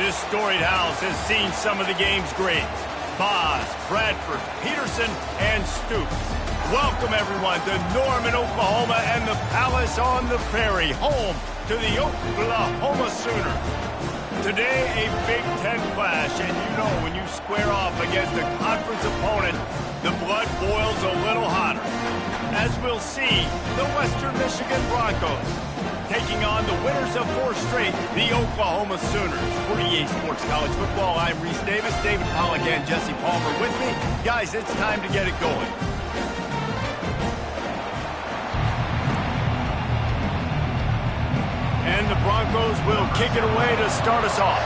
This storied house has seen some of the game's greats. Boz, Bradford, Peterson, and Stoops. Welcome, everyone, to Norman, Oklahoma, and the Palace on the Prairie, home to the Oklahoma Sooners. Today, a Big Ten clash, and you know when you square off against a conference opponent, the blood boils a little hotter. As we'll see, the Western Michigan Broncos taking on the winners of 4 straight, the Oklahoma Sooners. For EA Sports College Football, I'm Reese Davis, David Pollack, and Jesse Palmer with me. Guys, it's time to get it going. And the Broncos will kick it away to start us off.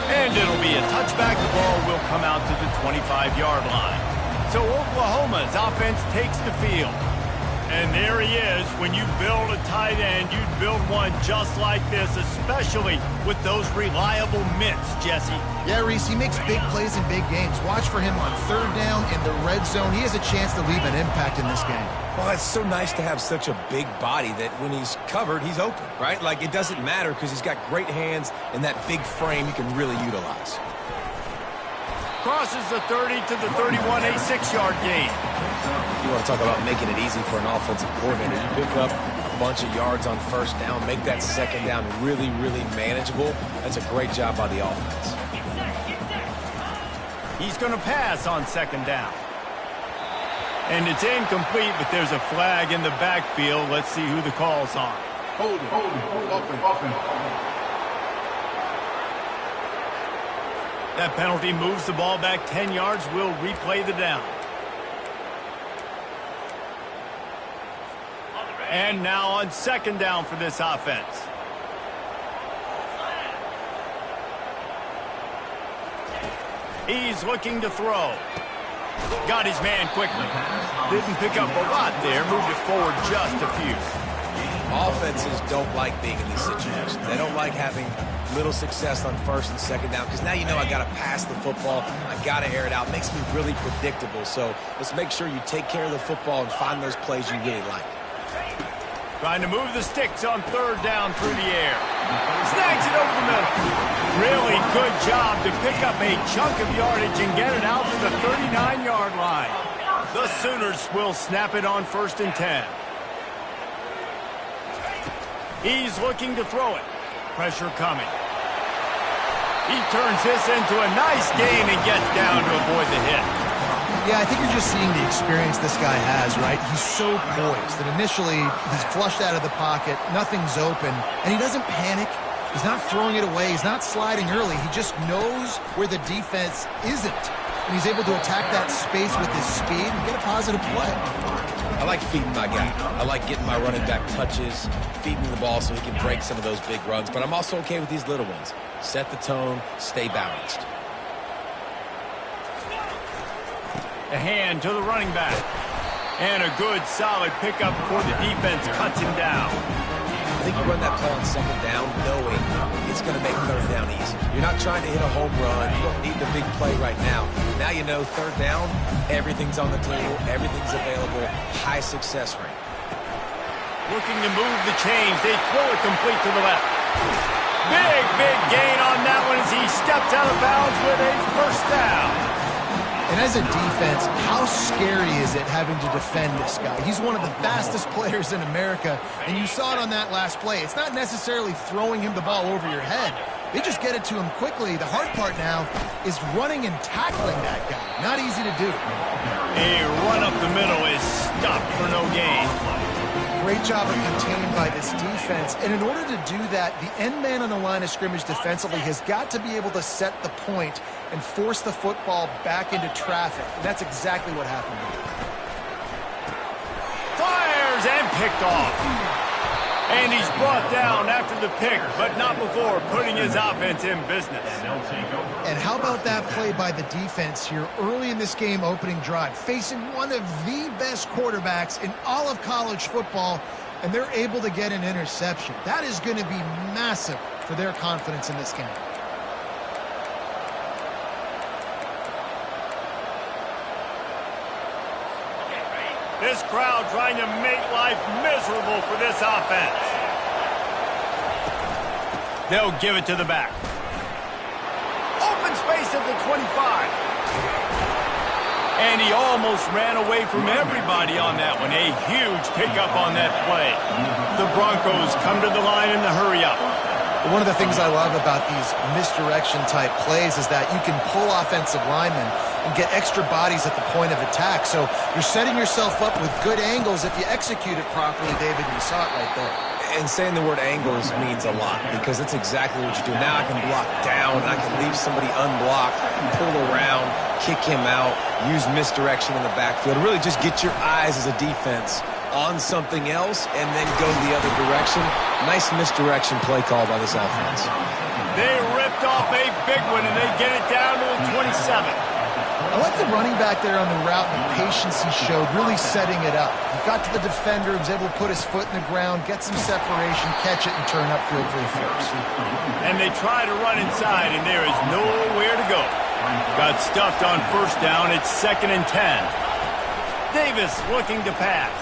And it'll be a touchback. The ball will come out to the 25-yard line. So Oklahoma's offense takes the field. And there he is. When you build a tight end, you build one just like this, especially with those reliable mitts, Jesse. Yeah, Reese, he makes big plays in big games. Watch for him on 3rd down in the red zone. He has a chance to leave an impact in this game. Well, it's so nice to have such a big body that when he's covered, he's open, right? Like, it doesn't matter because he's got great hands and that big frame you can really utilize. Crosses the 30 to the 31, a 6-yard gain. You want to talk about making it easy for an offensive coordinator. You pick up a bunch of yards on 1st down, make that 2nd down really, really manageable. That's a great job by the offense. He's going to pass on 2nd down. And it's incomplete, but there's a flag in the backfield. Let's see who the call's on. Hold it. That penalty moves the ball back 10 yards. We'll replay the down. And now on 2nd down for this offense. He's looking to throw. Got his man quickly. Didn't pick up a lot there. Moved it forward just a few. Offenses don't like being in these situations. They don't like having little success on 1st and 2nd down because now you know I got to pass the football. I got to air it out. It makes me really predictable. So let's make sure you take care of the football and find those plays you really like. Trying to move the sticks on 3rd down through the air. Snags it over the middle. Really good job to pick up a chunk of yardage and get it out to the 39-yard line. The Sooners will snap it on 1st and 10. He's looking to throw it. Pressure coming. He turns this into a nice gain and gets down to avoid the hit. Yeah, I think you're just seeing the experience this guy has, right? He's so poised that initially he's flushed out of the pocket, nothing's open, and he doesn't panic. He's not throwing it away. He's not sliding early. He just knows where the defense isn't, and he's able to attack that space with his speed and get a positive play. I like feeding my guy. I like getting my running back touches, feeding the ball so he can break some of those big runs, but I'm also okay with these little ones. Set the tone, stay balanced. A hand to the running back. And a good, solid pickup before the defense cuts him down. I think you run that play on 2nd down knowing it's going to make 3rd down easy. You're not trying to hit a home run. You don't need the big play right now. Now you know 3rd down, everything's on the table, everything's available, high success rate. Looking to move the chains. They throw it complete to the left. Big gain on that one as he steps out of bounds with a 1st down. And as a defense, how scary is it having to defend this guy? He's one of the fastest players in America, and you saw it on that last play. It's not necessarily throwing him the ball over your head. They just get it to him quickly. The hard part now is running and tackling that guy. Not easy to do. A run up the middle is stopped for no gain. Great job of containing by this defense. And in order to do that, the end man on the line of scrimmage defensively has got to be able to set the point and force the football back into traffic. And that's exactly what happened here. Fires and picked off. And he's brought down after the pick, but not before putting his offense in business. And how about that play by the defense here early in this game opening drive, facing one of the best quarterbacks in all of college football, and they're able to get an interception. That is going to be massive for their confidence in this game. This crowd trying to make life miserable for this offense. They'll give it to the back. Open space at the 25. And he almost ran away from everybody on that one. A huge pickup on that play. The Broncos come to the line in the hurry-up. One of the things I love about these misdirection-type plays is that you can pull offensive linemen and get extra bodies at the point of attack. So you're setting yourself up with good angles if you execute it properly, David, and you saw it right there. And saying the word angles means a lot because that's exactly what you do. Now I can block down, and I can leave somebody unblocked, pull around, kick him out, use misdirection in the backfield. Really just get your eyes as a defense on something else and then go the other direction. Nice misdirection play call by this offense. They ripped off a big one, and they get it down to the 27. I like the running back there on the route and the patience he showed, really setting it up. He got to the defender, he was able to put his foot in the ground, get some separation, catch it, and turn upfield for the first. And they try to run inside, and there is nowhere to go. Got stuffed on first down. It's 2nd and 10. Davis looking to pass.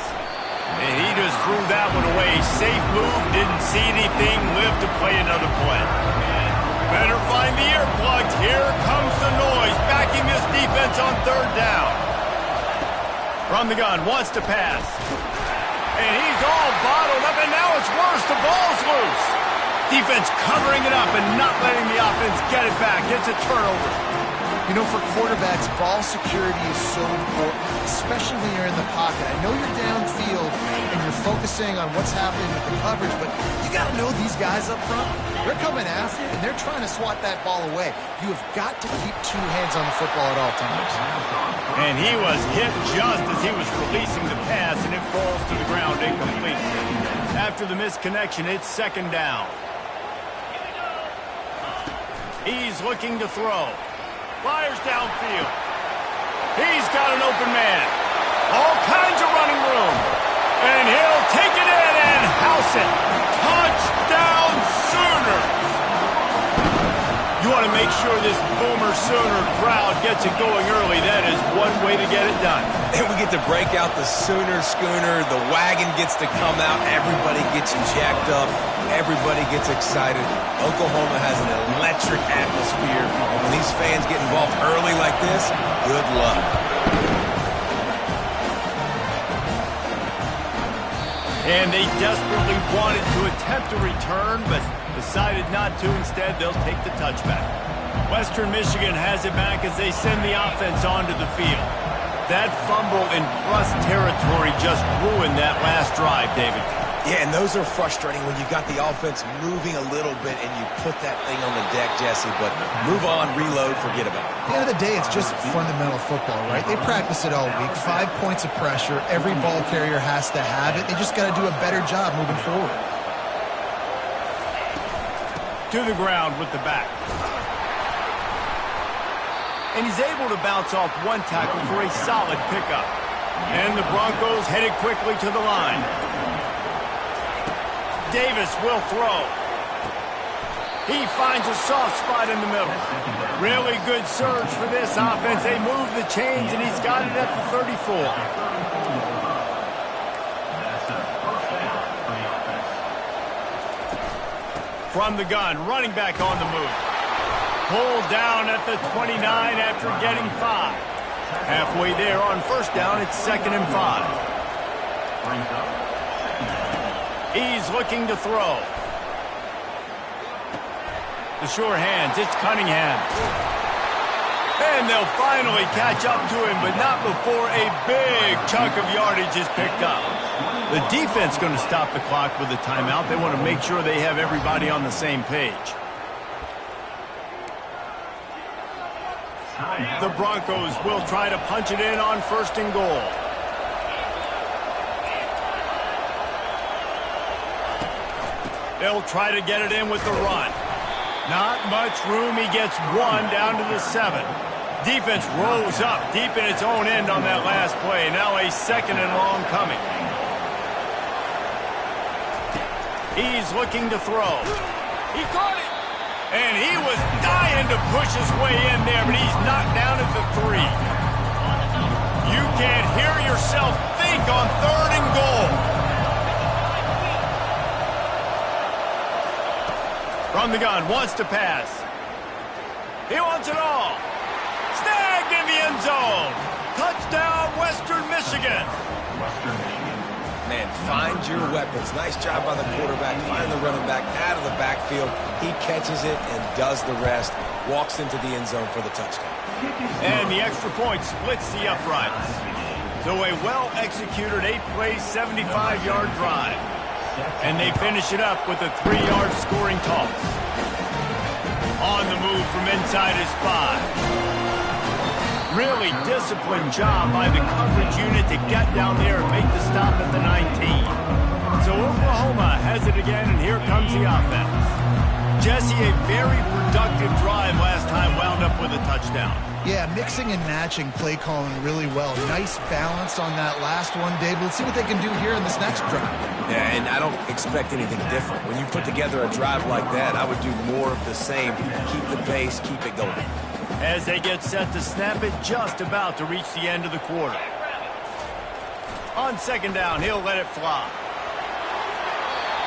And he just threw that one away. Safe move, didn't see anything, lived to play another play. Better find the earplugs. Here comes the noise, backing this defense on 3rd down. From the gun, wants to pass. And he's all bottled up, and now it's worse. The ball's loose. Defense covering it up and not letting the offense get it back. It's a turnover. You know, for quarterbacks, ball security is so important, especially when you're in the pocket. I know you're downfield and you're focusing on what's happening with the coverage, but you got to know these guys up front. They're coming after you, and they're trying to swat that ball away. You have got to keep 2 hands on the football at all times. And he was hit just as he was releasing the pass, and it falls to the ground incomplete. After the misconnection, it's 2nd down. He's looking to throw. Fires downfield. He's got an open man. All kinds of running room. And he'll take it in and house it. Touchdown Sooners! You want to make sure this Boomer Sooner crowd gets it going early. That is one way to get it done. And we get to break out the Sooner schooner. The wagon gets to come out. Everybody gets jacked up. Everybody gets excited. Oklahoma has an electric atmosphere. And when these fans get involved early like this, good luck. And they desperately wanted to attempt a return, but decided not to. Instead, they'll take the touchback. Western Michigan has it back as they send the offense onto the field. That fumble in plus territory just ruined that last drive, David. Yeah, and those are frustrating when you got the offense moving a little bit and you put that thing on the deck, Jesse, but move on, reload, forget about it. At the end of the day, it's just fundamental football, right? They practice it all week. 5 points of pressure. Every ball carrier has to have it. They just got to do a better job moving forward. To the ground with the back. And he's able to bounce off one tackle for a solid pickup. And the Broncos headed quickly to the line. Davis will throw. He finds a soft spot in the middle. Really good surge for this offense. They move the chains, and he's got it at the 34. From the gun, running back on the move. Pulled down at the 29 after getting 5. Halfway there on first down, it's 2nd and 5. He's looking to throw. The sure hands, it's Cunningham. And they'll finally catch up to him, but not before a big chunk of yardage is picked up. The defense going to stop the clock with a timeout. They want to make sure they have everybody on the same page. The Broncos will try to punch it in on 1st and goal. They'll try to get it in with the run. Not much room. He gets 1 down to the 7. Defense rose up deep in its own end on that last play. Now a 2nd and long coming. He's looking to throw. He caught it. And he was dying to push his way in there, but he's knocked down at the 3. You can't hear yourself think on 3rd and goal. From the gun, wants to pass. He wants it all. Snagged in the end zone. Touchdown, Western Michigan. Man, find your weapons. Nice job by the quarterback. Find the running back out of the backfield. He catches it and does the rest. Walks into the end zone for the touchdown. And the extra point splits the uprights. So a well-executed 8-play, 75-yard drive. And they finish it up with a 3-yard scoring toss. On the move from inside his 5. Really disciplined job by the coverage unit to get down there and make the stop at the 19. So Oklahoma has it again, and here comes the offense. Jesse, a very productive drive last time, wound up with a touchdown. Yeah, mixing and matching play calling really well. Nice balance on that last one, Dave. Let's see what they can do here in this next drive. Yeah, and I don't expect anything different. When you put together a drive like that, I would do more of the same. Keep the pace, keep it going. As they get set to snap it, just about to reach the end of the quarter. On 2nd down, he'll let it fly.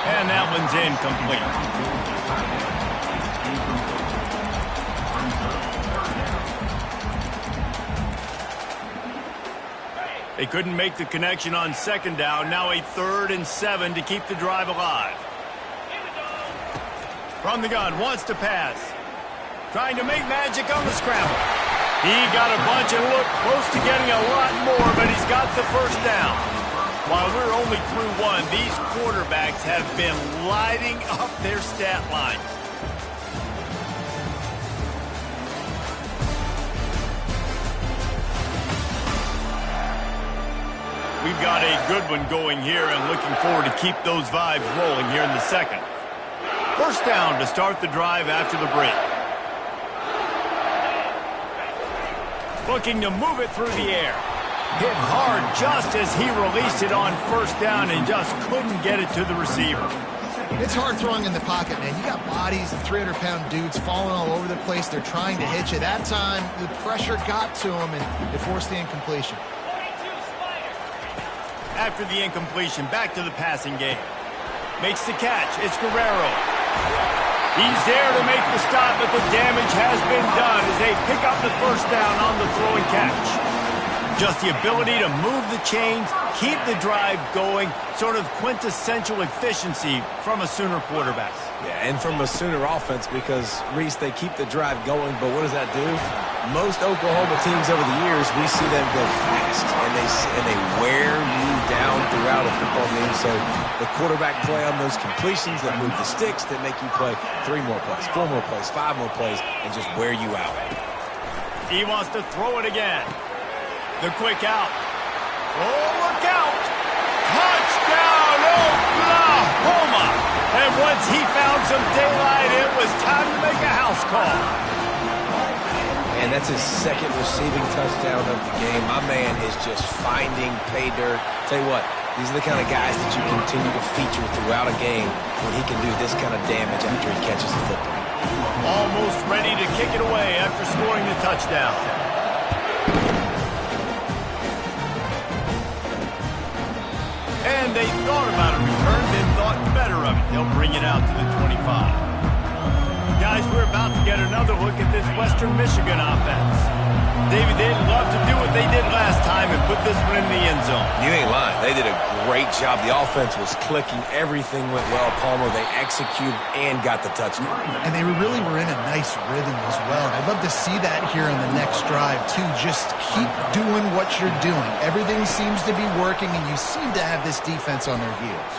And that one's incomplete. They couldn't make the connection on 2nd down. Now a 3rd and 7 to keep the drive alive. From the gun, wants to pass. Trying to make magic on the scramble. He got a bunch and looked close to getting a lot more, but he's got the 1st down. While we're only through 1, these quarterbacks have been lighting up their stat lines. We've got a good one going here and looking forward to keep those vibes rolling here in the 2nd. 1st down to start the drive after the break. Looking to move it through the air. Hit hard just as he released it on 1st down and just couldn't get it to the receiver. It's hard throwing in the pocket, man. You got bodies and 300-pound dudes falling all over the place. They're trying to hit you. That time, the pressure got to him, and it forced the incompletion. After the incompletion, back to the passing game. Makes the catch. It's Guerrero. He's there to make the stop, but the damage has been done as they pick up the 1st down on the throw and catch. Just the ability to move the chains, keep the drive going, sort of quintessential efficiency from a Sooner quarterback. Yeah, and from a Sooner offense because, Reese, they keep the drive going, but what does that do? Most Oklahoma teams over the years, we see them go fast, and they wear you down throughout a football game. So the quarterback play on those completions that move the sticks that make you play 3 more plays, 4 more plays, 5 more plays, and just wear you out. He wants to throw it again. The quick out. Oh, look out! Touchdown, Oklahoma! And once he found some daylight, it was time to make a house call. And that's his 2nd receiving touchdown of the game. My man is just finding pay dirt. Tell you what, these are the kind of guys that you continue to feature throughout a game when he can do this kind of damage after he catches the football. Almost ready to kick it away after scoring the touchdown. And they thought about a return, then thought better of it. They'll bring it out to the 25. Guys, we're about to get another look at this Western Michigan offense. David, they'd love to do what they did last time and put this one in the end zone. You ain't lying. They did a great job. The offense was clicking. Everything went well. Palmer, they executed and got the touchdown. And they really were in a nice rhythm as well. I'd love to see that here in the next drive, too. Just keep doing what you're doing. Everything seems to be working, and you seem to have this defense on their heels.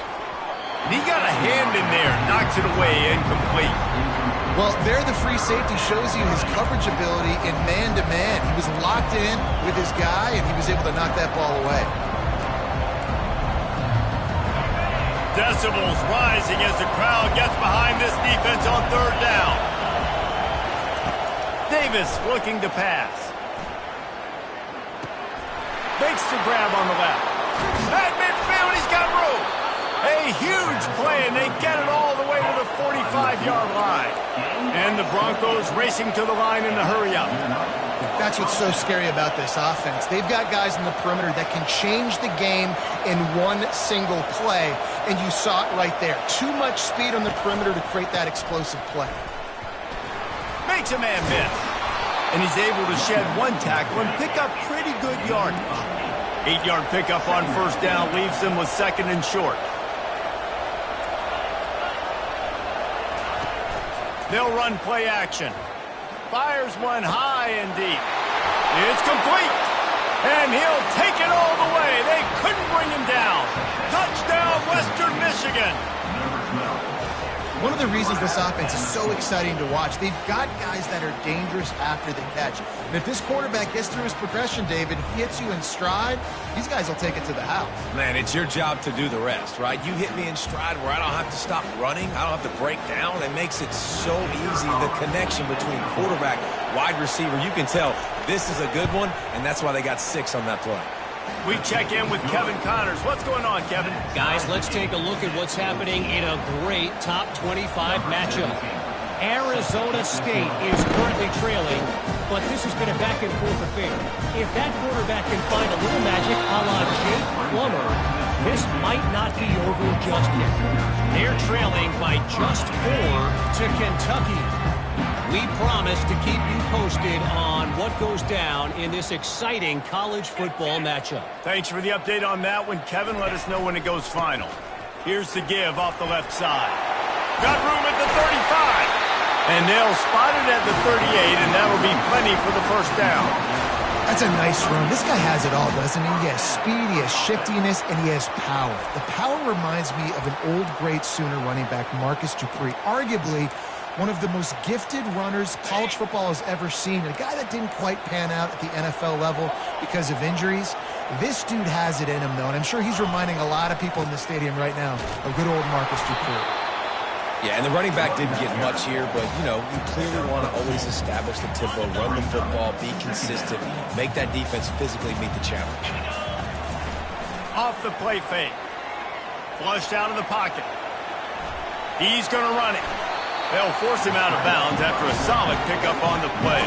He got a hand in there, knocks it away, incomplete. Well, there the free safety shows you his coverage ability in man-to-man. He was locked in with his guy, and he was able to knock that ball away. Decibels rising as the crowd gets behind this defense on 3rd down. Davis looking to pass. Makes the grab on the left. At midfield, he's got room. A huge play, and they get it all the way to the 45-yard line. And the Broncos racing to the line in the hurry-up. That's what's so scary about this offense. They've got guys in the perimeter that can change the game in one single play, and you saw it right there. Too much speed on the perimeter to create that explosive play. Makes a man miss. And he's able to shed one tackle and pick up pretty good yardage. 8-yard pickup on first down leaves them with 2nd and short. They'll run play action. Fires one high and deep. It's complete. And he'll take it all the way. They couldn't bring him down. Touchdown, Western Michigan. One of the reasons this offense is so exciting to watch, they've got guys that are dangerous after the catch. And if this quarterback gets through his progression, David, hits you in stride, these guys will take it to the house. Man, it's your job to do the rest, right? You hit me in stride where I don't have to stop running. I don't have to break down. It makes it so easy, the connection between quarterback, wide receiver. You can tell this is a good one, and that's why they got 6 on that play. We check in with Kevin Connors. What's going on, Kevin? Guys, let's take a look at what's happening in a great top 25 matchup. Arizona State is currently trailing, but this has been a back-and-forth affair. If that quarterback can find a little magic a la Jake Plummer, this might not be over just yet. They're trailing by just 4 to Kentucky. We promise to keep you posted on what goes down in this exciting college football matchup. Thanks for the update on that one, Kevin. Let us know when it goes final. Here's the give off the left side. Got room at the 35. And they'll spot it at the 38, and that'll be plenty for the first down. That's a nice run. This guy has it all, doesn't he? He has speed, he has shiftiness, and he has power. The power reminds me of an old great Sooner running back, Marcus Dupree. Arguably one of the most gifted runners college football has ever seen. A guy that didn't quite pan out at the NFL level because of injuries. This dude has it in him, though, and I'm sure he's reminding a lot of people in the stadium right now of good old Marcus Dupree. Yeah, and the running back didn't get much here, but, you know, you clearly want to always establish the tempo, run the football, be consistent, make that defense physically meet the challenge. Off the play fake. Flushed out of the pocket. He's going to run it. They'll force him out of bounds after a solid pickup on the play.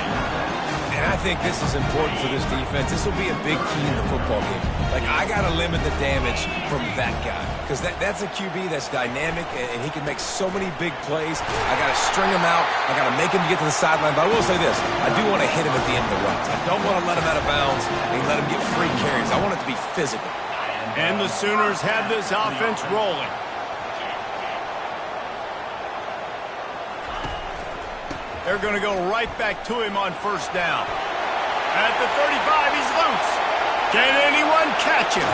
And I think this is important for this defense. This will be a big key in the football game. Like, I got to limit the damage from that guy. Because that's a QB that's dynamic, and he can make so many big plays. I got to string him out. I got to make him get to the sideline. But I will say this. I do want to hit him at the end of the runs. I don't want to let him out of bounds and let him get free carries. I want it to be physical. And the Sooners have this offense rolling. They're going to go right back to him on first down. At the 35, he's loose. Can anyone catch him?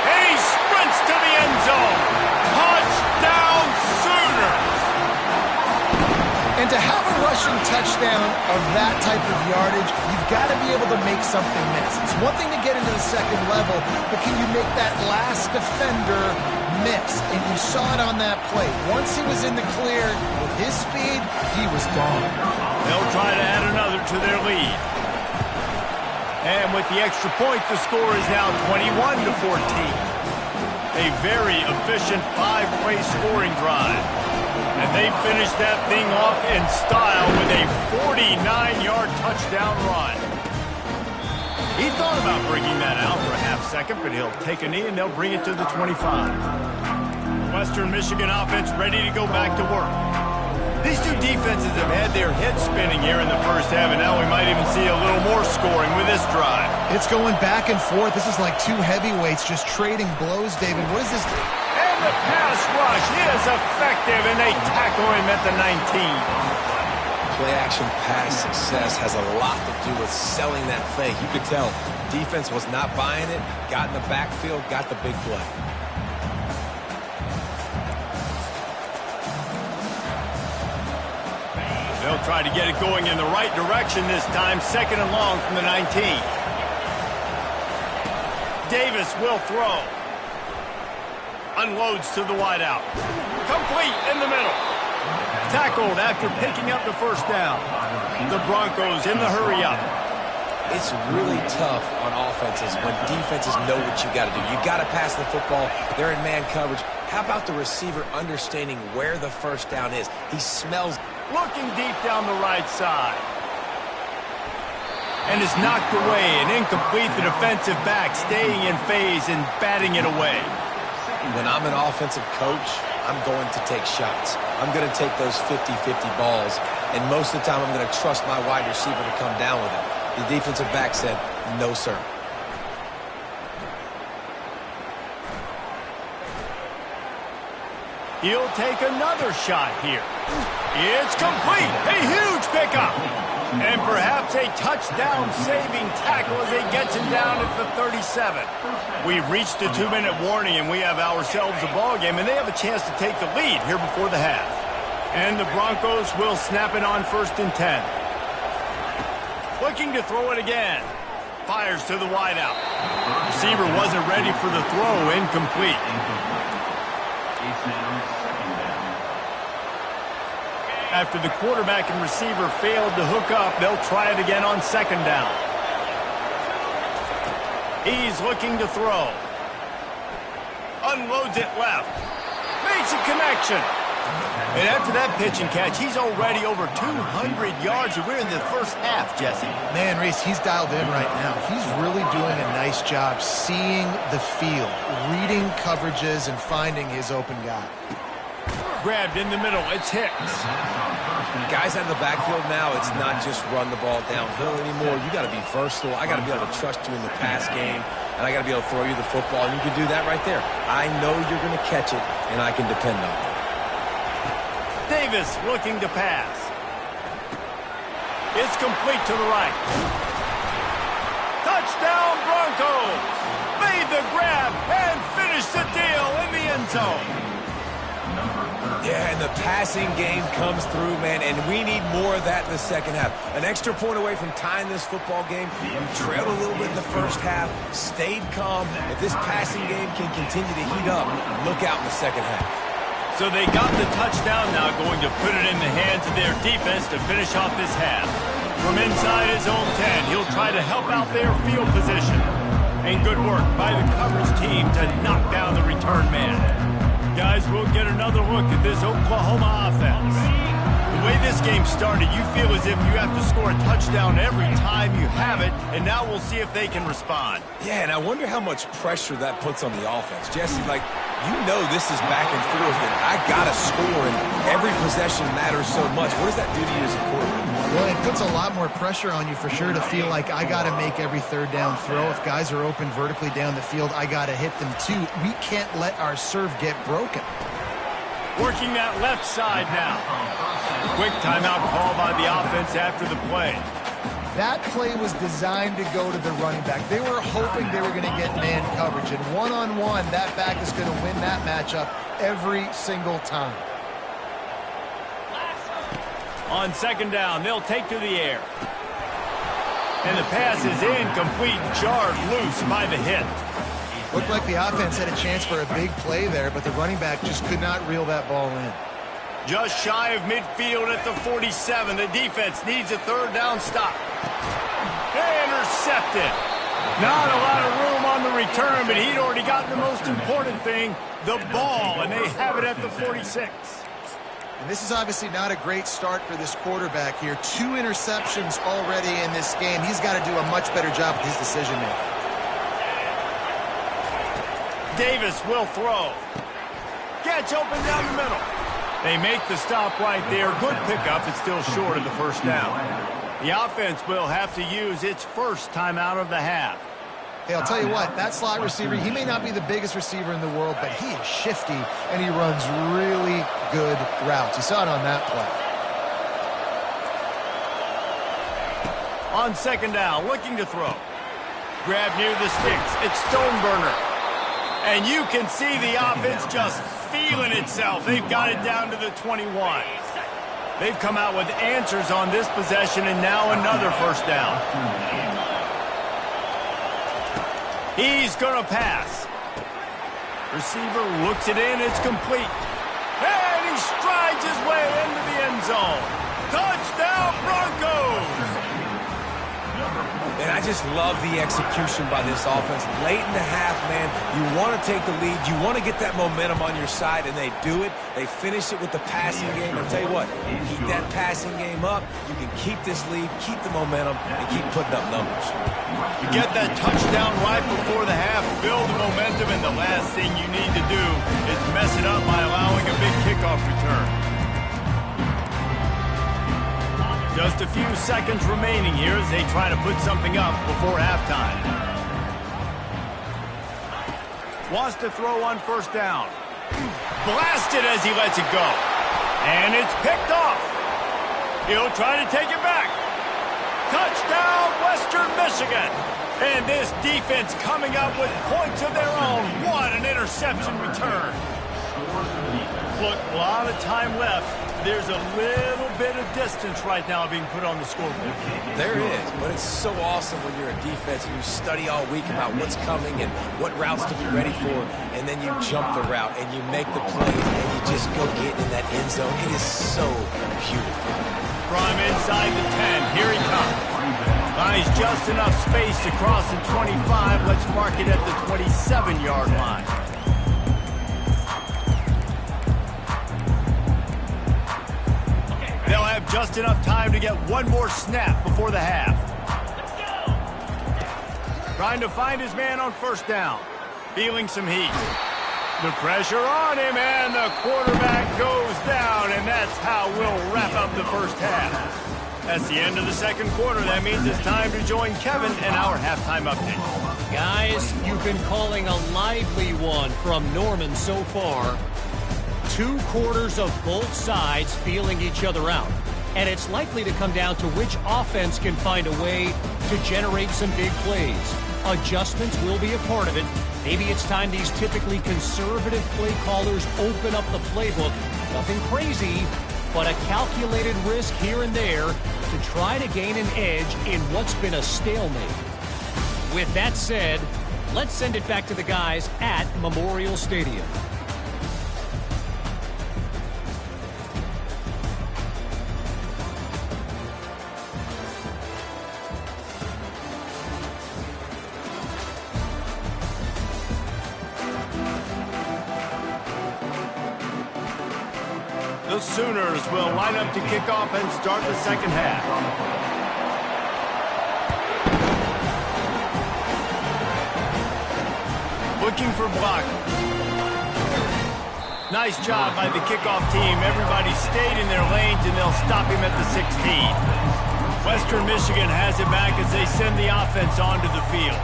And he sprints to the end zone. Touchdown, Sooners! And to have a rushing touchdown of that type of yardage, you've got to be able to make something miss. It's one thing to get into the second level, but can you make that last defender miss? And you saw it on that play. Once he was in the clear with his speed, he was gone. They'll try to add another to their lead. And with the extra point, the score is now 21-14. A very efficient 5-play scoring drive. And they finished that thing off in style with a 49-yard touchdown run. He thought about bringing that out for a half second, but he'll take a knee and they'll bring it to the 25. Western Michigan offense ready to go back to work. These two defenses have had their heads spinning here in the first half, and now we might even see a little more scoring with this drive. It's going back and forth. This is like two heavyweights just trading blows, David. What is this? And the pass rush is effective, and they tackle him at the 19. Play-action pass success has a lot to do with selling that fake. You could tell defense was not buying it, got in the backfield, got the big play. They'll try to get it going in the right direction this time. 2nd and long from the 19. Davis will throw. Unloads to the wideout. Complete in the middle. Tackled after picking up the first down. The Broncos in the hurry-up. It's really tough on offenses when defenses know what you got to do. You got to pass the football. They're in man coverage. How about the receiver understanding where the first down is? He smells. Looking deep down the right side. and is knocked away and incomplete. The defensive back staying in phase and batting it away. When I'm an offensive coach, I'm going to take shots. I'm going to take those 50-50 balls, and most of the time I'm going to trust my wide receiver to come down with it. The defensive back said, no, sir. He'll take another shot here. It's complete. A huge pickup. And perhaps a touchdown-saving tackle as he gets him down at the 37. We've reached the 2-minute warning, and we have ourselves a ball game, and they have a chance to take the lead here before the half. And the Broncos will snap it on 1st and 10. Looking to throw it again. Fires to the wideout. Receiver wasn't ready for the throw. Incomplete. After the quarterback and receiver failed to hook up, they'll try it again on 2nd down. He's looking to throw. Unloads it left. Makes a connection. And after that pitch and catch, he's already over 200 yards, and we're in the first half, Jesse. Man, Reese, he's dialed in right now. He's really doing a nice job seeing the field, reading coverages, and finding his open guy. Grabbed in the middle. It's Hicks. Guys out of the backfield now, it's not just run the ball downhill anymore. You got to be versatile. I got to be able to trust you in the pass game, and I got to be able to throw you the football, and you can do that right there. I know you're going to catch it, and I can depend on it. Davis looking to pass. It's complete to the right. Touchdown Broncos! Made the grab and finished the deal in the end zone. Yeah, and the passing game comes through, man, and we need more of that in the second half. An extra point away from tying this football game. You trailed a little bit in the first half, stayed calm. If this passing game can continue to heat up, look out in the second half. So they got the touchdown now, going to put it in the hands of their defense to finish off this half. From inside his own 10, he'll try to help out their field position. And good work by the coverage team to knock down the return man. Guys, we'll get another look at this Oklahoma offense. The way this game started, you feel as if you have to score a touchdown every time you have it, and now we'll see if they can respond. Yeah, and I wonder how much pressure that puts on the offense. Jesse, you know this is back and forth, and I got to score, and every possession matters so much. What does that do to you as a quarterback? Well, it puts a lot more pressure on you for sure to feel like I got to make every 3rd down throw. If guys are open vertically down the field, I got to hit them too. We can't let our serve get broken. Working that left side now. Quick timeout call by the offense after the play. That play was designed to go to the running back. They were hoping they were going to get man coverage, and one-on-one, that back is going to win that matchup every single time. On 2nd down, they'll take to the air. And the pass is incomplete, jarred loose by the hit. Looked like the offense had a chance for a big play there, but the running back just could not reel that ball in. Just shy of midfield at the 47. The defense needs a 3rd down stop. Intercepted. Not a lot of room on the return, but he'd already gotten the most important thing, the ball, and they have it at the 46. And this is obviously not a great start for this quarterback here. 2 interceptions already in this game. He's got to do a much better job with his decision-making. Davis will throw. Gets open down the middle. They make the stop right there. Good pickup. It's still short of the 1st down. The offense will have to use its first timeout of the half. Hey, I'll tell you what, that slot receiver, he may not be the biggest receiver in the world, but he is shifty, and he runs really good routes. You saw it on that play. On 2nd down, looking to throw. Grab near the sticks. It's Stoneburner. And you can see the offense just feeling itself. They've got it down to the 21. They've come out with answers on this possession, and now another 1st down. He's going to pass. Receiver looks it in. It's complete. And he strides his way into the end zone. Touchdown, Broncos! And I just love the execution by this offense. Late in the half, man, you want to take the lead. You want to get that momentum on your side, and they do it. They finish it with the passing game. I'll tell you what, keep that passing game up. You can keep this lead, keep the momentum, and keep putting up numbers. You get that touchdown right before the half, build the momentum, and the last thing you need to do is mess it up by allowing a big kickoff return. Just a few seconds remaining here as they try to put something up before halftime. Wants to throw on first down. Blasted as he lets it go. And it's picked off. He'll try to take it back. Touchdown, Western Michigan. And this defense coming up with points of their own. What an interception return. Look, a lot of time left. There's a little bit of distance right now being put on the scoreboard. There is, but it's so awesome when you're a defense and you study all week about what's coming and what routes to be ready for, and then you jump the route and you make the play and you just go get in that end zone. It is so beautiful. From inside the 10, here he comes. Finds just enough space to cross the 25. Let's mark it at the 27-yard line. They'll have just enough time to get one more snap before the half. Trying to find his man on first down. Feeling some heat. The pressure on him, and the quarterback goes down, and that's how we'll wrap up the first half. That's the end of the second quarter. That means it's time to join Kevin and our halftime update. Guys, you've been calling a lively one from Norman so far. 2 quarters of both sides feeling each other out. And it's likely to come down to which offense can find a way to generate some big plays. Adjustments will be a part of it. Maybe it's time these typically conservative play callers open up the playbook. Nothing crazy, but a calculated risk here and there to try to gain an edge in what's been a stalemate. With that said, let's send it back to the guys at Memorial Stadium. The Sooners will line up to kick off and start the second half. Looking for block. Nice job by the kickoff team. Everybody stayed in their lanes, and they'll stop him at the 16. Western Michigan has it back as they send the offense onto the field.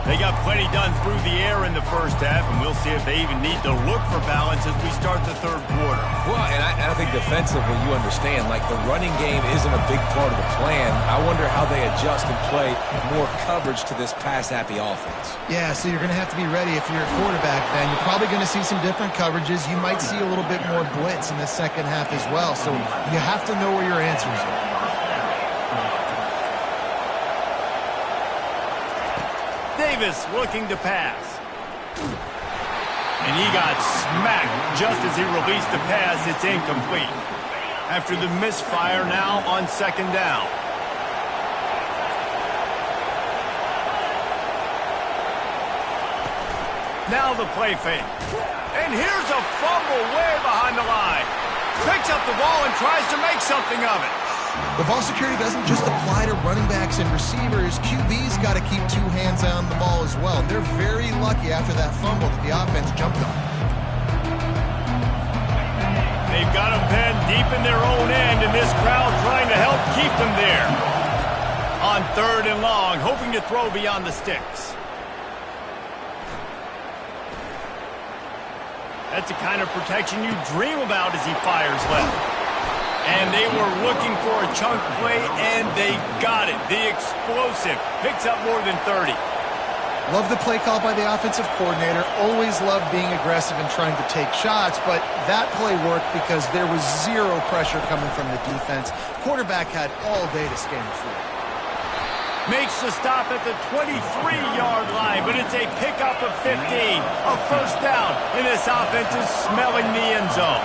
They got plenty done through the air in the first half, and we'll see if they even need to look for balance as we start the third quarter. Well, and I think defensively, you understand, like the running game isn't a big part of the plan. I wonder how they adjust and play more coverage to this pass-happy offense. Yeah, so you're going to have to be ready if you're a quarterback, then. You're probably going to see some different coverages. You might see a little bit more blitz in the second half as well, so you have to know where your answers are. Davis looking to pass. And he got smacked just as he released the pass. It's incomplete. After the misfire, now on second down. Now the play fake. And here's a fumble way behind the line. Picks up the ball and tries to make something of it. The ball security doesn't just apply to running backs and receivers. QB's got to keep 2 hands on the ball as well. They're very lucky after that fumble that the offense jumped on. They've got them pinned deep in their own end, and this crowd trying to help keep them there. On third and long, hoping to throw beyond the sticks. That's the kind of protection you dream about as he fires left. And they were looking for a chunk play, and they got it. The explosive picks up more than 30. Love the play call by the offensive coordinator. Always loved being aggressive and trying to take shots, but that play worked because there was 0 pressure coming from the defense. Quarterback had all day to scan the field. Makes the stop at the 23-yard line, but it's a pickup of 15. A first down, and this offense is smelling the end zone.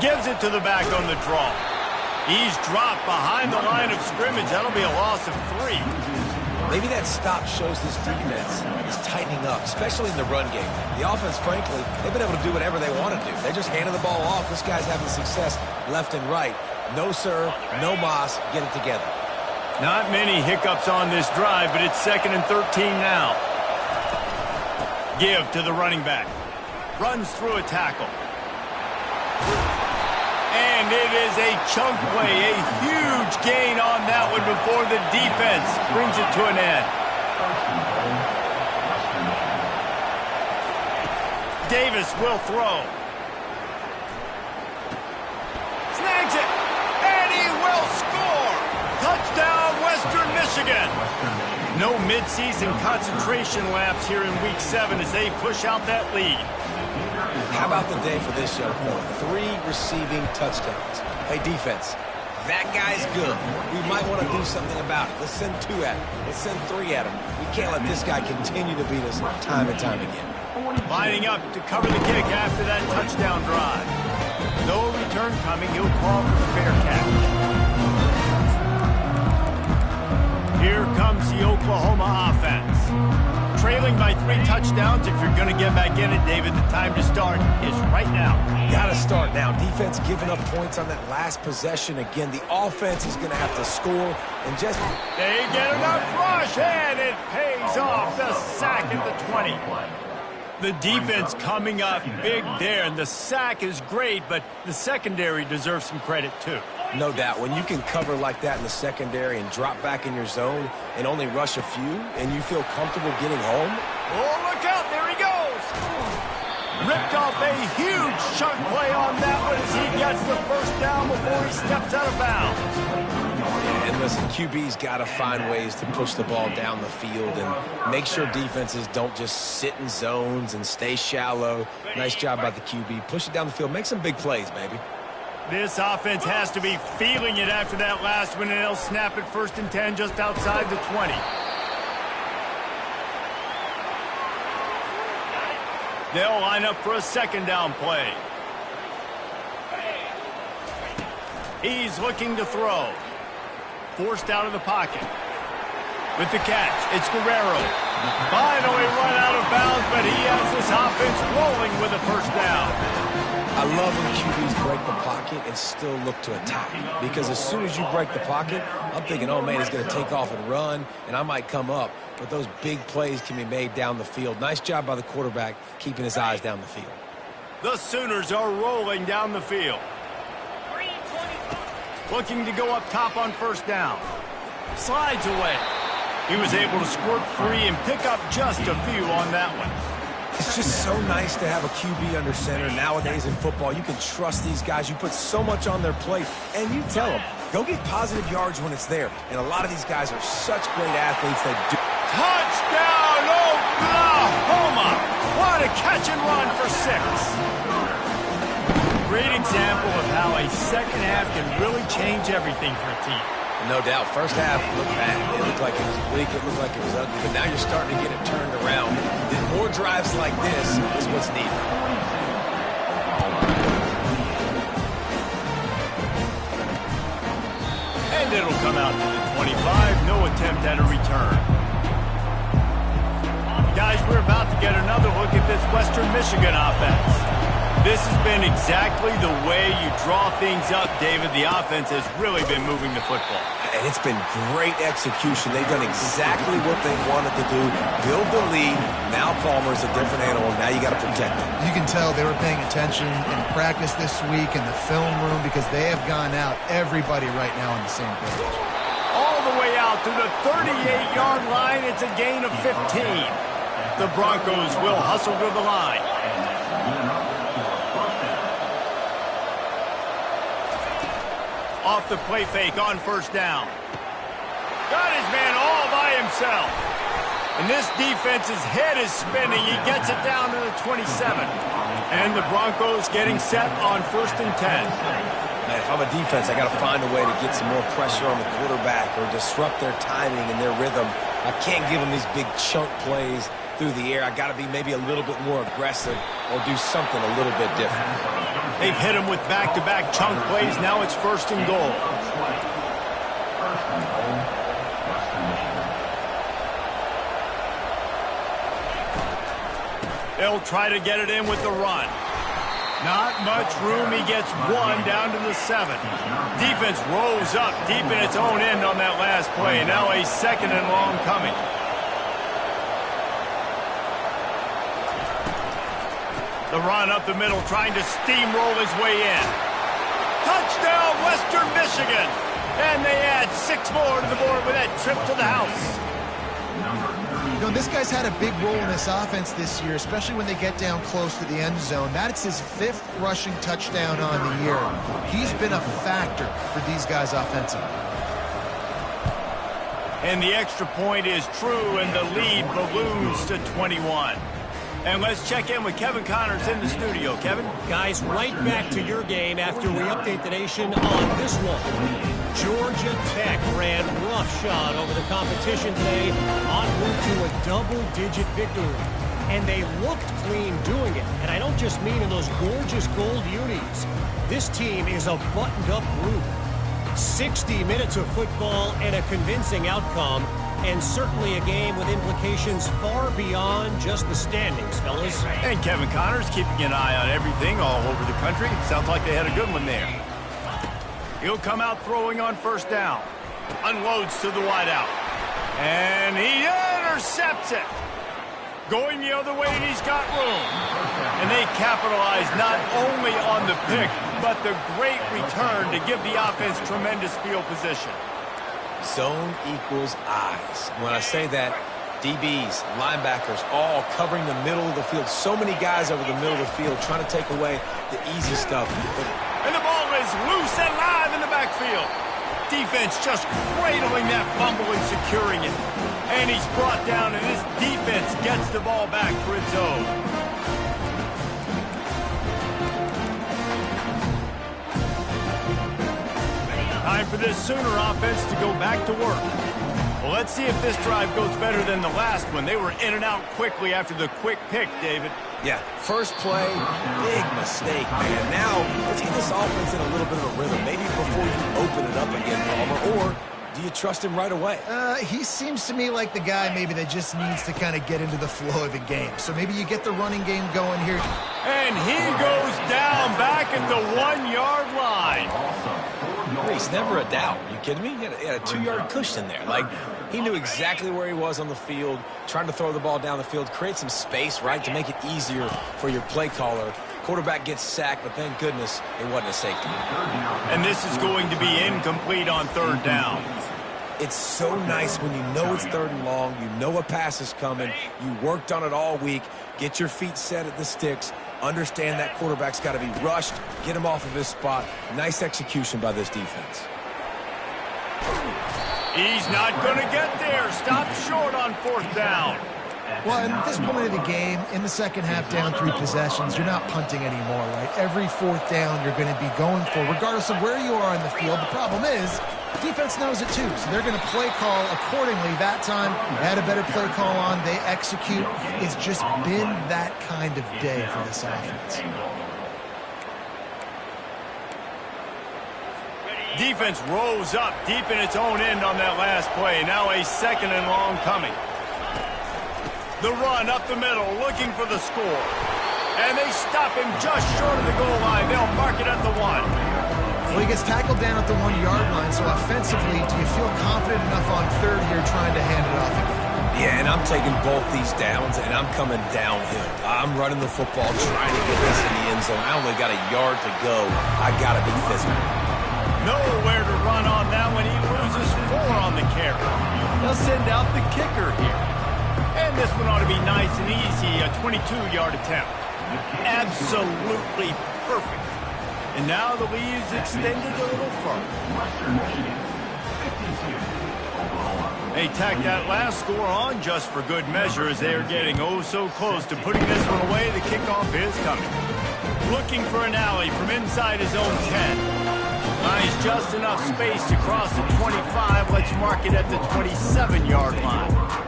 Gives it to the back on the draw. He's dropped behind the line of scrimmage. That'll be a loss of 3. Maybe that stop shows this defense is tightening up, especially in the run game. The offense, frankly, they've been able to do whatever they want to do. They're just handing the ball off. This guy's having success left and right. No, sir. No, Moss. Get it together. Not many hiccups on this drive, but it's 2nd and 13 now. Give to the running back. Runs through a tackle. And it is a chunk play, a huge gain on that one before the defense brings it to an end. Davis will throw. Snags it, and he will score. Touchdown, Western Michigan. No midseason concentration laps here in Week 7 as they push out that lead. How about the day for this young fella? 3 receiving touchdowns. Hey, defense, that guy's good. We might want to do something about it. Let's send 2 at him. Let's send 3 at him. We can't let this guy continue to beat us time and time again. Lining up to cover the kick after that touchdown drive. No return coming. He'll call for the fair catch. Here comes the Oklahoma offense. Trailing by 3 touchdowns. If you're going to get back in it, David, the time to start is right now. Got to start now. Defense giving up points on that last possession. Again, the offense is going to have to score. And just... They get enough rush, and it pays off. The sack at the 20. The defense coming up big there, and the sack is great, but the secondary deserves some credit, too. No doubt. When you can cover like that in the secondary and drop back in your zone and only rush a few, and you feel comfortable getting home. Oh, look out. There he goes. Ripped off a huge chunk play on that one as he gets the first down before he steps out of bounds. Yeah, and listen, QB's got to find ways to push the ball down the field and make sure defenses don't just sit in zones and stay shallow. Nice job by the QB. Push it down the field. Make some big plays, baby. This offense has to be feeling it after that last one, and they'll snap it 1st and 10 just outside the 20. They'll line up for a 2nd down play. He's looking to throw. Forced out of the pocket. With the catch, it's Guerrero. Finally run out of bounds, but he has this offense rolling with a 1st down. I love when QBs break the pocket and still look to attack. Because as soon as you break the pocket, I'm thinking, oh, man, he's going to take off and run, and I might come up. But those big plays can be made down the field. Nice job by the quarterback keeping his eyes down the field. The Sooners are rolling down the field. Looking to go up top on 1st down. Slides away. He was able to squirt free and pick up just a few on that one. It's just so nice to have a QB under center. Nowadays in football, you can trust these guys. You put so much on their plate, and you tell them, go get positive yards when it's there. And a lot of these guys are such great athletes that do. Touchdown, Oklahoma! What a catch and run for 6. Great example of how a second half can really change everything for a team. No doubt. First half looked bad. It looked like it was bleak. It looked like it was ugly. But now you're starting to get it turned around. And more drives like this is what's needed. And it'll come out to the 25. No attempt at a return. Guys, we're about to get another look at this Western Michigan offense. This has been exactly the way you draw things up, David. The offense has really been moving the football. And it's been great execution. They've done exactly what they wanted to do. Build the lead. Now Palmer's a different animal. Now you got to protect him. You can tell they were paying attention in practice this week in the film room because they have gone out, everybody right now on the same page. All the way out to the 38-yard line. It's a gain of 15. The Broncos will hustle to the line. Off the play fake on 1st down. Got his man all by himself. And this defense's head is spinning. He gets it down to the 27. And the Broncos getting set on 1st and 10. Man, if I'm a defense, I got to find a way to get some more pressure on the quarterback or disrupt their timing and their rhythm. I can't give them these big chunk plays through the air. I got to be maybe a little bit more aggressive or do something a little bit different. They've hit him with back-to-back chunk plays. Now it's 1st and goal. They'll try to get it in with the run. Not much room. He gets one down to the 7. Defense rolls up deep in its own end on that last play. Now a 2nd and long coming. The run up the middle, trying to steamroll his way in. Touchdown, Western Michigan. And they add 6 more to the board with that trip to the house. You know, this guy's had a big role in this offense this year, especially when they get down close to the end zone. That's his 5th rushing touchdown on the year. He's been a factor for these guys offensively. And the extra point is true, and the lead balloons to 21. And let's check in with Kevin Connors in the studio. Kevin? Guys, right back to your game after we update the nation on this one. Georgia Tech ran roughshod over the competition today en route to a double-digit victory. And they looked clean doing it. And I don't just mean in those gorgeous gold unis. This team is a buttoned-up group. 60 minutes of football and a convincing outcome. And certainly a game with implications far beyond just the standings, fellas. And Kevin Connors keeping an eye on everything all over the country. Sounds like they had a good one there. He'll come out throwing on 1st down. Unloads to the wideout. And he intercepts it. Going the other way, and he's got room. And they capitalize not only on the pick, but the great return to give the offense tremendous field position. Zone equals eyes. When I say that, DBs, linebackers, all covering the middle of the field. So many guys over the middle of the field trying to take away the easy stuff. And the ball is loose and live in the backfield. Defense just cradling that fumble and securing it. And he's brought down, and this defense gets the ball back for its own. Time for this Sooner offense to go back to work. Well, let's see if this drive goes better than the last one. They were in and out quickly after the quick pick, David. Yeah, first play, big mistake, man. Now, let's get this offense in a little bit of a rhythm. Maybe before you open it up again, Palmer, or do you trust him right away? He seems to me like the guy maybe that just needs to kind of get into the flow of the game. So maybe you get the running game going here. And he goes down back at the 1-yard line. Reese, never a doubt. Are you kidding me? He had a 2-yard cushion there. Like, he knew exactly where he was on the field, trying to throw the ball down the field, create some space, right, to make it easier for your play caller. Quarterback gets sacked, but thank goodness it wasn't a safety. And this is going to be incomplete on 3rd down. It's so nice when you know it's 3rd and long, you know a pass is coming, you worked on it all week, get your feet set at the sticks, understand that quarterback's got to be rushed, get him off of his spot. Nice execution by this defense. He's not going to get there. Stop short on 4th down. Well, at this point of the game, in the second half, down 3 possessions, you're not punting anymore, right? Every 4th down you're going to be going for, regardless of where you are in the field. The problem is, defense knows it too, so they're going to play call accordingly. That time, they had a better play call on. They execute. It's just been that kind of day for this offense. Defense rose up deep in its own end on that last play. Now a 2nd and long coming. The run up the middle, looking for the score. And they stop him just short of the goal line. They'll mark it at the 1. Well, he gets tackled down at the 1-yard line, so offensively, do you feel confident enough on 3rd here trying to hand it off again? Yeah, and I'm taking both these downs, and I'm coming downhill. I'm running the football, trying to get this in the end zone. I only got a yard to go. I got to be physical. Nowhere to run on that one. He loses 4 on the carry. They'll send out the kicker here. And this one ought to be nice and easy, a 22-yard attempt. Absolutely perfect. And now the lead is extended a little further. They tack that last score on just for good measure as they are getting oh so close to putting this one away. The kickoff is coming. Looking for an alley from inside his own 10. Finds just enough space to cross the 25. Let's mark it at the 27-yard line.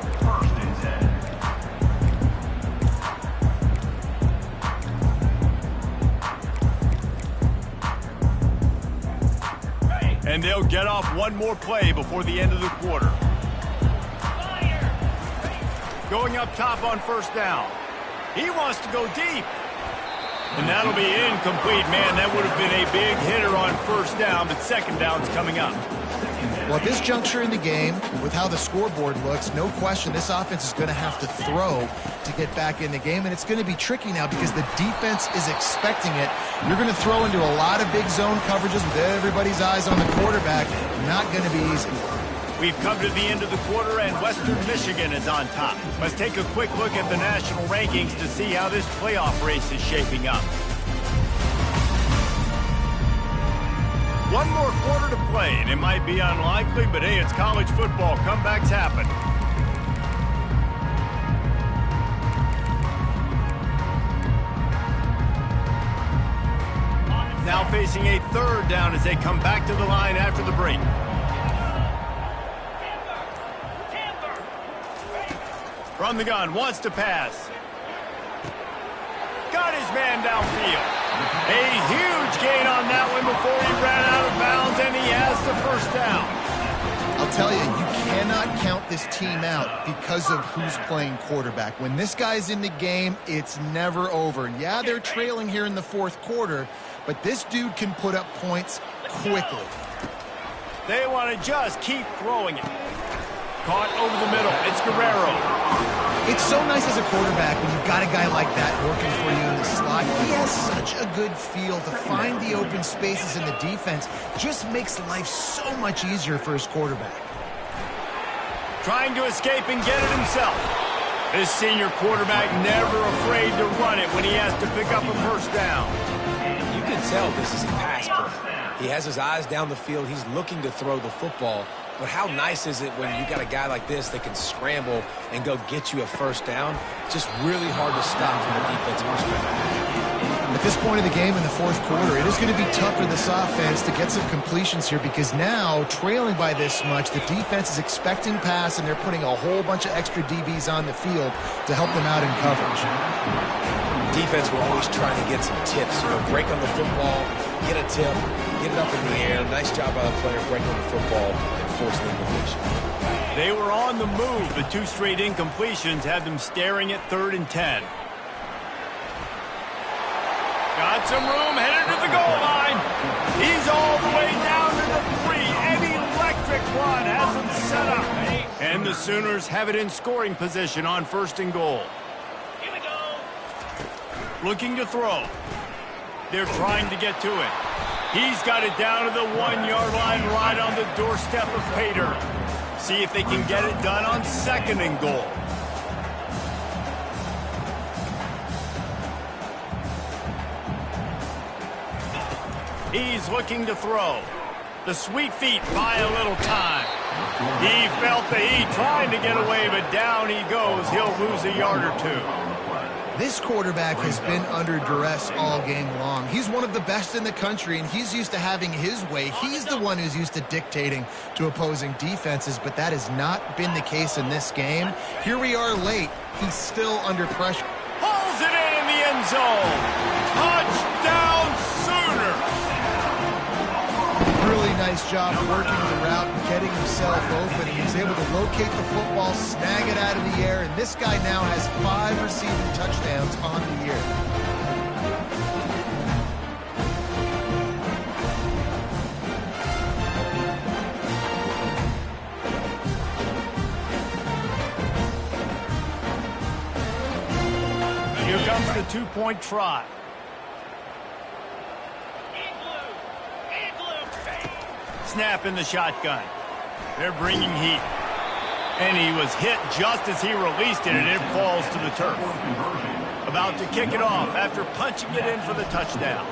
And they'll get off one more play before the end of the quarter. Going up top on 1st down. He wants to go deep. And that'll be incomplete. Man, that would have been a big hitter on first down, but second down's coming up. Well, at this juncture in the game, with how the scoreboard looks, no question this offense is going to have to throw to get back in the game, and it's going to be tricky now because the defense is expecting it. You're going to throw into a lot of big zone coverages with everybody's eyes on the quarterback. Not going to be easy. We've come to the end of the quarter, and Western Michigan is on top. Let's take a quick look at the national rankings to see how this playoff race is shaping up. One more quarter to play, and it might be unlikely, but hey, it's college football. Comebacks happen. Now facing a third down as they come back to the line after the break. From the gun, wants to pass. Got his man downfield. A huge gain on that one before he ran out of bounds, and he has the first down. I'll tell you, you cannot count this team out because of who's playing quarterback. When this guy's in the game, it's never over. Yeah, they're trailing here in the fourth quarter, but this dude can put up points quickly. They want to just keep throwing it. Caught over the middle. It's Guerrero. It's so nice as a quarterback when you've got a guy like that working for you in the slot. He has such a good feel to find the open spaces in the defense. Just makes life so much easier for his quarterback. Trying to escape and get it himself. This senior quarterback never afraid to run it when he has to pick up a first down. You can tell this is a pass play. He has his eyes down the field. He's looking to throw the football. But how nice is it when you got a guy like this that can scramble and go get you a first down? Just really hard to stop from a defensive perspective. At this point of the game in the fourth quarter, it is going to be tough for this offense to get some completions here because now, trailing by this much, the defense is expecting pass and they're putting a whole bunch of extra DBs on the field to help them out in coverage. Defense will always try to get some tips. Break on the football, get a tip, get it up in the air. Nice job by the player breaking on the football and forcing the incompletion. They were on the move, but two straight incompletions had them staring at 3rd and 10. Got some room, headed to the goal line. He's all the way down to the 3. An electric run has him set up. And the Sooners have it in scoring position on 1st and goal. Here we go. Looking to throw. They're trying to get to it. He's got it down to the 1-yard line right on the doorstep of Pater. See if they can get it done on 2nd and goal. He's looking to throw. The sweet feet buy a little time. He felt the heat trying to get away, but down he goes. He'll lose a yard or 2. This quarterback has been under duress all game long. He's one of the best in the country, and he's used to having his way. He's the one who's used to dictating to opposing defenses, but that has not been the case in this game. Here we are late. He's still under pressure. Pulls it in the end zone. Touchdown, Sooners! Really nice job working the route and getting himself open. He was able to locate the football, snag it out of the air, and this guy now has 5 receiving touchdowns on the year. Here comes the 2-point try. Snap in the shotgun. They're bringing heat. And he was hit just as he released it, and it falls to the turf. About to kick it off after punching it in for the touchdown.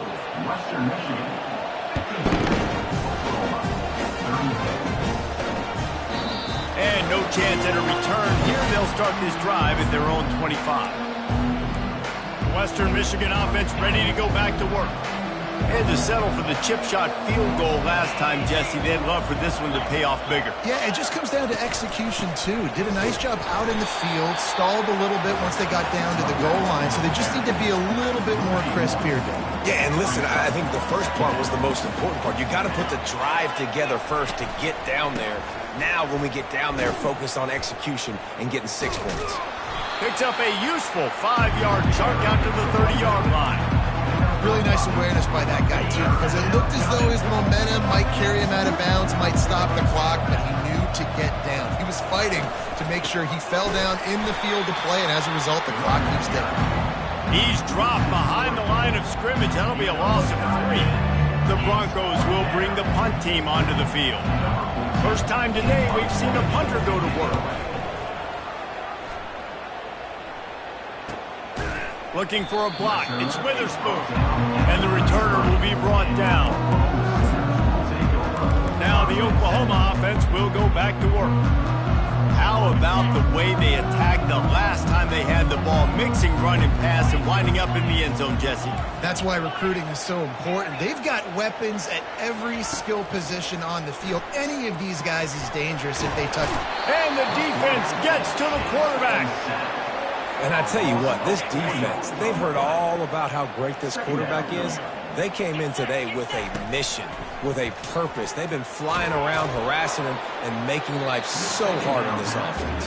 And no chance at a return here. They'll start this drive at their own 25. Western Michigan offense ready to go back to work. Had to settle for the chip shot field goal last time, Jesse. They'd love for this one to pay off bigger. Yeah, it just comes down to execution, too. Did a nice job out in the field, stalled a little bit once they got down to the goal line, so they just need to be a little bit more crisp here, Dave. Yeah, and listen, I think the first part was the most important part. You got to put the drive together first to get down there. Now, when we get down there, focus on execution and getting 6 points. Picks up a useful 5-yard chunk out to the 30-yard line. Really nice awareness by that guy, too, because it looked as though his momentum might carry him out of bounds, might stop the clock, but he knew to get down. He was fighting to make sure he fell down in the field to play, and as a result, the clock keeps ticking. He's dropped behind the line of scrimmage. That'll be a loss of 3. The Broncos will bring the punt team onto the field. First time today we've seen a punter go to work. Looking for a block. It's Witherspoon. And the returner will be brought down. Now the Oklahoma offense will go back to work. How about the way they attacked the last time they had the ball, mixing run and pass and winding up in the end zone, Jesse? That's why recruiting is so important. They've got weapons at every skill position on the field. Any of these guys is dangerous if they touch it. And the defense gets to the quarterback. And I tell you what, this defense, they've heard all about how great this quarterback is. They came in today with a mission, with a purpose. They've been flying around, harassing him, and making life so hard on this offense.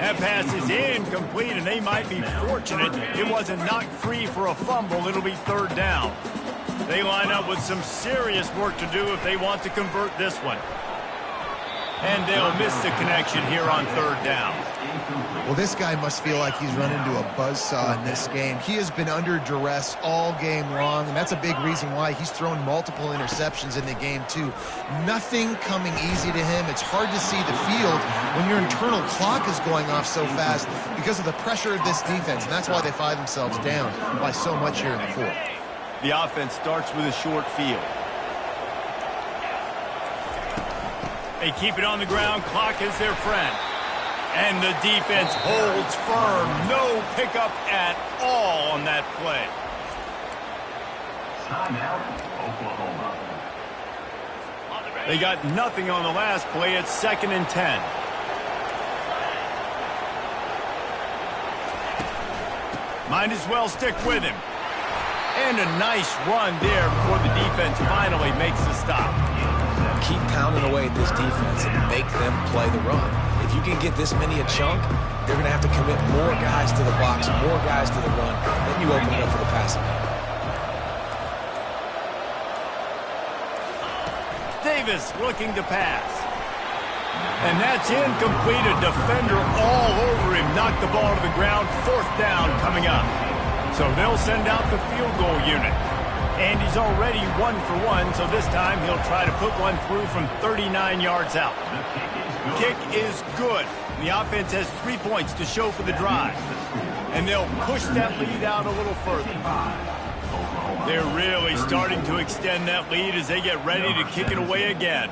That pass is incomplete, and they might be fortunate it wasn't knocked free for a fumble. It'll be 3rd down. They line up with some serious work to do if they want to convert this one. And they'll miss the connection here on 3rd down. Well, this guy must feel like he's run into a buzzsaw in this game. He has been under duress all game long, and that's a big reason why he's thrown multiple interceptions in the game, too. Nothing coming easy to him. It's hard to see the field when your internal clock is going off so fast because of the pressure of this defense, and that's why they find themselves down by so much here in the 4th. The offense starts with a short field. They keep it on the ground. Clock is their friend. And the defense holds firm. No pickup at all on that play. Timeout, Oklahoma. They got nothing on the last play. It's 2nd and 10. Might as well stick with him. And a nice run there before the defense finally makes the stop. Keep pounding away at this defense and make them play the run. If you can get this many a chunk, they're going to have to commit more guys to the box, more guys to the run. Then you open it up for the passing game. Davis looking to pass. And that's incomplete. A defender all over him. Knocked the ball to the ground. 4th down coming up. So they'll send out the field goal unit. And he's already 1 for 1, so this time he'll try to put one through from 39 yards out. Kick is good. The offense has 3 points to show for the drive. And they'll push that lead out a little further. They're really starting to extend that lead as they get ready to kick it away again.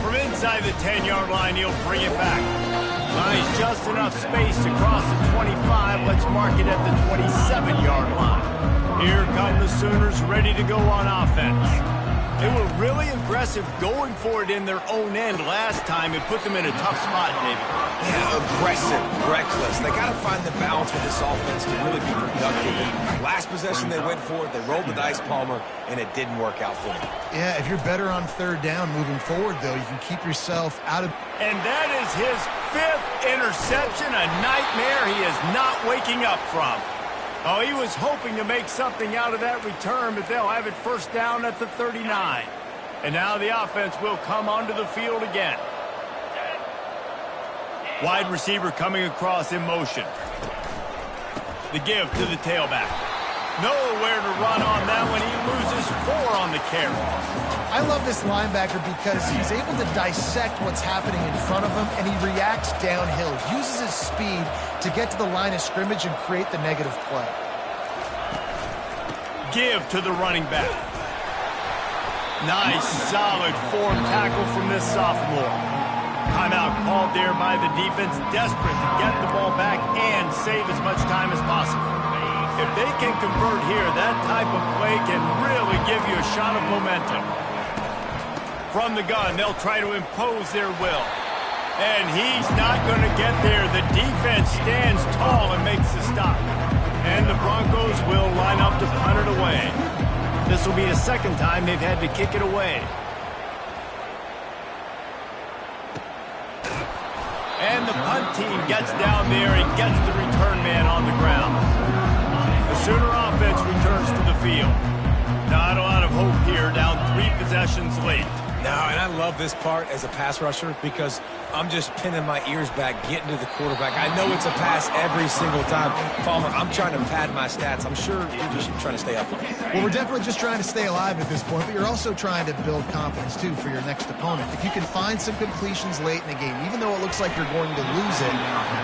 From inside the 10-yard line, he'll bring it back. Nice, just enough space to cross the 25. Let's mark it at the 27-yard line. Here come the Sooners ready to go on offense. They were really aggressive going for it in their own end last time. It put them in a tough spot, David. Yeah, aggressive, reckless. They got to find the balance with this offense to really be productive. And last possession they went for it, they rolled the dice, Palmer, and it didn't work out for them. Yeah, if you're better on 3rd down moving forward, though, you can keep yourself out of... And that is his 5th interception, a nightmare he is not waking up from. Oh, he was hoping to make something out of that return, but they'll have it 1st down at the 39. And now the offense will come onto the field again. Wide receiver coming across in motion. The give to the tailback. Nowhere to run on that one. He loses 4 on the carry. I love this linebacker because he's able to dissect what's happening in front of him, and he reacts downhill, uses his speed to get to the line of scrimmage and create the negative play. Give to the running back. Nice, solid form tackle from this sophomore. Timeout called there by the defense, desperate to get the ball back and save as much time as possible. If they can convert here, that type of play can really give you a shot of momentum. From the gun, they'll try to impose their will. And he's not going to get there. The defense stands tall and makes the stop. And the Broncos will line up to punt it away. This will be the 2nd time they've had to kick it away. And the team gets down there and gets the return man on the ground. The Sooner offense returns to the field. Not a lot of hope here, down 3 possessions late. No, and I love this part as a pass rusher because I'm just pinning my ears back, getting to the quarterback. I know it's a pass every single time. Palmer, I'm trying to pad my stats. I'm sure you're just trying to stay up. Well, we're definitely just trying to stay alive at this point, but you're also trying to build confidence, too, for your next opponent. If you can find some completions late in the game, even though it looks like you're going to lose it,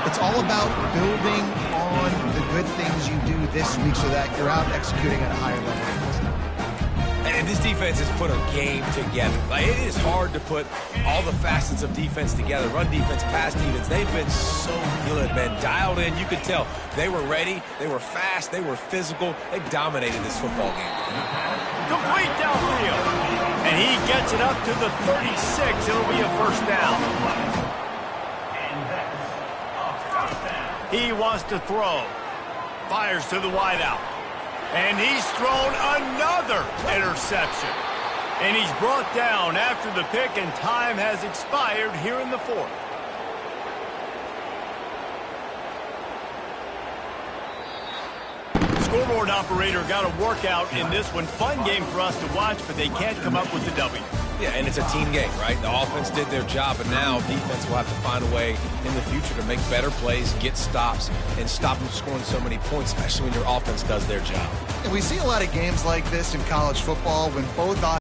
it's all about building on the good things you do this week so that you're out executing at a higher level. And this defense has put a game together. Like, it is hard to put all the facets of defense together. Run defense, pass defense. They've been so good, man. Dialed in. You could tell they were ready. They were fast. They were physical. They dominated this football game. Complete downfield. And he gets it up to the 36. It'll be a first down. He wants to throw. Fires to the wideout. And he's thrown another interception. And he's brought down after the pick, and time has expired here in the 4th. Scoreboard operator got a workout in this one. Fun game for us to watch, but they can't come up with the W. Yeah, and it's a team game, right? The offense did their job, but now defense will have to find a way in the future to make better plays, get stops, and stop them scoring so many points, especially when your offense does their job. And we see a lot of games like this in college football when both